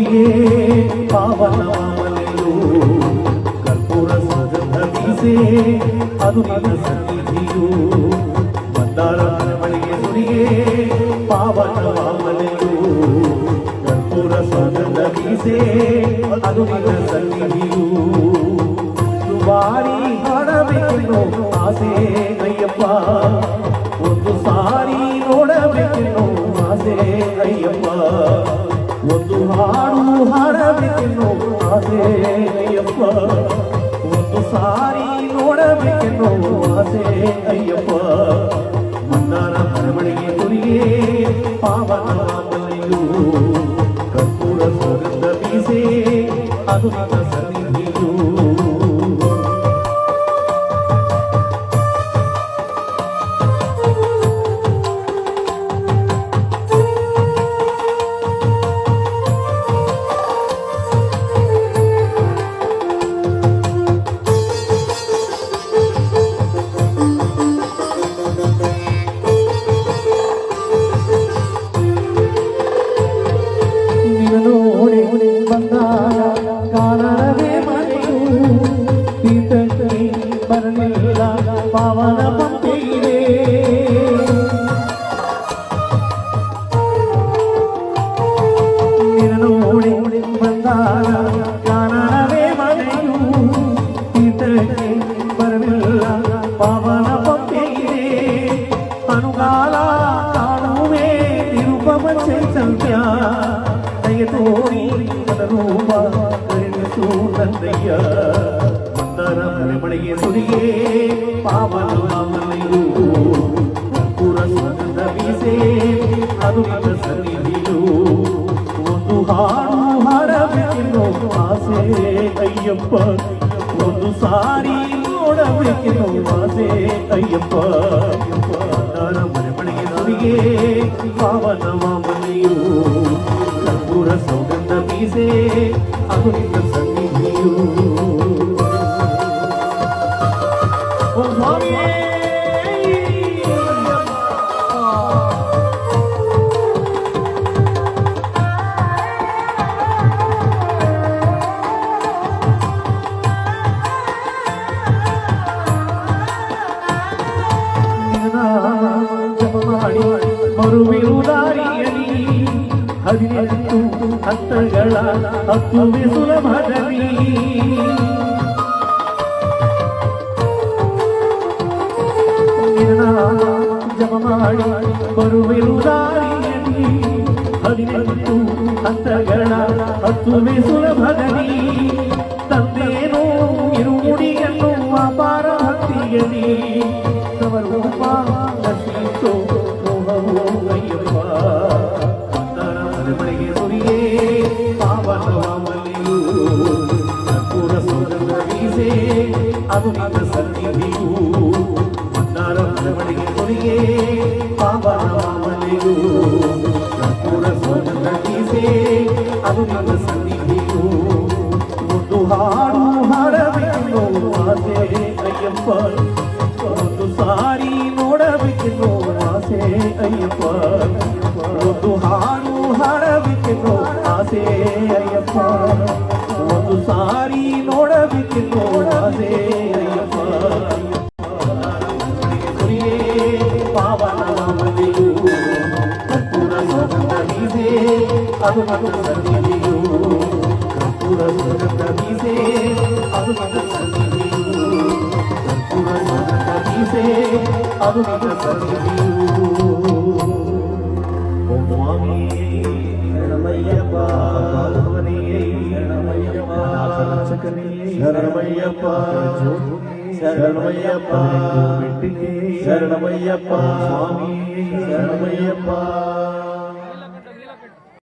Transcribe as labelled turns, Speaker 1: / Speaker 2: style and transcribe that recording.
Speaker 1: ಸುರಿಯೇ ಪಾವನವಾಮಲೆಯು ಕರ್ಪೂರ ಸುಗಂಧ ಬೀಸೆ ಅದು ನಿನ್ನ ಸನ್ನಿಧಿಯು ಮಂದಾರ ಮಳೆಗೆ ಸುರಿಯೇ ಪಾವನವಾಮಲೆಯು ಕರ್ಪೂರ ಸುಗಂಧ ಬೀಸೆ ಅದು ನಿನ್ನ ಸನ್ನಿಧಿಯು ದುಬಾರಿ ಹಾಡಬೇಕೆನ್ನೋ ಆಸೆ ಅಯ್ಯಪ್ಪ ಒಂದು ಸಾರಿ ನೋಡಬೇಕೆನ್ನೋ ಆಸೆ ಅಯ್ಯಪ್ಪ ಒಂದು ಹಾಡು ಹಾಡಬೇಕೆನ್ನೋ ಆಸೆ ಅಯ್ಯಪ್ಪ ಒಂದು ಸಾರಿ ನೋಡಬೇಕೆನ್ನೋ ಆಸೆ ಅಯ್ಯಪ್ಪ ಮಂದಾರ ಮರಮಳೆಗೆ ಸುರಿಯೇ ಪಾವನವಾಮಲೆಯು ಕರ್ಪೂರ ಸುಗಂಧ ಬೀಸೆ ಅದು ನಿನ್ನ ಸನ್ನಿಧಿಯು ಕಾರಣವೇ ಮನೆಯು ತೀರ್ಥಕ್ಕೆ ಬರಲಿಲ್ಲ ಪಾವನ ಪಂಪೆಯಿದೆ ನೋಡಿ ಬಂದಾಗ ಕಾರಣವೇ ಮನೆಯು ತೀರ್ಥಕ್ಕೆ ಬರಲಿಲ್ಲ ಪಾವನ ಪಂಪೆಯಿದೆ ಅನುಕಾಲ ಕಾಣುವೆ ನಿರುಪಮ ಚೈತನ್ಯ ತೋರಿ ರೂಪ ಕರುಣಿಸು ನಂದಯ್ಯ ಮಂದಾರ ಮಳೆಗೆ ಸುರಿಯೇ ಪಾವನವಾಮಲೆಯು ಕರ್ಪೂರ ಸುಗಂಧ ಬೀಸೆ ಅದು ನಿನ್ನ ಸನ್ನಿಧಿಯು ಒಂದು ಹಾಡು ಹಾಡಬೇಕೆನ್ನೋ ಆಸೆ ಅಯ್ಯಪ್ಪ ಒಂದು ಸಾರಿ ನೋಡಬೇಕೆನ್ನೋ ಆಸೆ ಅಯ್ಯಪ್ಪ ಮಂದಾರ ಮಳೆಗೆ ಸುರಿಯೇ ಪಾವನವಾಮಲೆಯು ಕರ್ಪೂರ ಸುಗಂಧ ಬೀಸೆ ಅದು ನಿನ್ನ ಸನ್ನಿಧಿಯು ಓ ಸ್ವಾಮಿಯೇ ಜಪ ಮಾಡಿ ಬರುವಿರುದಾರಿಯಲಿ 18 ಹತ್ತಗಳ ಹತ್ತುವೆ ಸುಲಭದಲ್ಲಿ ಜಪ ಮಾಡಿ ಬರುವಿರುದಾರಿಯಲಿ 18 ಹತ್ತಗಳ ಹತ್ತುವೆ ಸುಲಭದಲ್ಲಿ ತಂದೇನೋ ಇರುಮುಡಿಯನ್ನು ಅಪಾರ ಭಕ್ತಿಯಲಿ ಸಮರೂಪ ದರ್ಶಿಸೋ ಮೋಹವೋ ಅಯ್ಯಪ್ಪ ಮಳೆಗೆ ಸುರಿಯೇ ಪಾವನವಾಮಲೆಯು ಕರ್ಪೂರ ಸುಗಂಧ ಬೀಸೆ ಅದು ನಿನ್ನ ಸನ್ನಿಧಿಯು ಮಂದಾರ ಮಳೆಗೆ ಸುರಿಯೇ ಪಾವನವಾಮಲೆಯು ಕರ್ಪೂರ ಸುಗಂಧ ಬೀಸೆ ಅದು ನಿನ್ನ ಸನ್ನಿಧಿಯು ಒಂದು ಹಾಡು ಹಾಡಬೇಕೆನ್ನೋ ಆಸೆ ಅಯ್ಯಪ್ಪ ಒಂದು ಸಾರಿ ನೋಡಬೇಕೆನ್ನೋ ಆಸೆ ಅಯ್ಯಪ್ಪ ಒಂದು ಹಾಡು ಹಾಡಬೇಕೆನ್ನೋ ಆಸೆ ಅಯ್ಯಪ್ಪ ಒಂದು ಸಾರಿ ನೋಡಬೇಕೆನ್ನೋ ಆಸೆ ಅಯ್ಯಪ್ಪ ಸುರಿಯೇ ಪಾವನವಾಮಲೆಯು ಕರ್ಪೂರ ಸುಗಂಧ ಬೀಸೆ ಅದು ನನ್ನ ಸನ್ನಿಧಿಯು ಕರ್ಪೂರ ಸುಗಂಧ ಬೀಸೆ ಅದು ನನ್ನ ಸನ್ನಿಧಿಯು ಕರ್ಪೂರ ಸುಗಂಧ ಬೀಸೆ ಅದು ನನ್ನ ಸನ್ನಿಧಿಯು ಶರಣಮಯ್ಯಪ್ಪ ಶರಣಮಯ್ಯಪ್ಪ ಶರಣಮಯ್ಯಪ್ಪ ಶರಣಮಯ್ಯಪ್ಪ ಸ್ವಾಮಿ ಶರಣಮಯ್ಯಪ್ಪ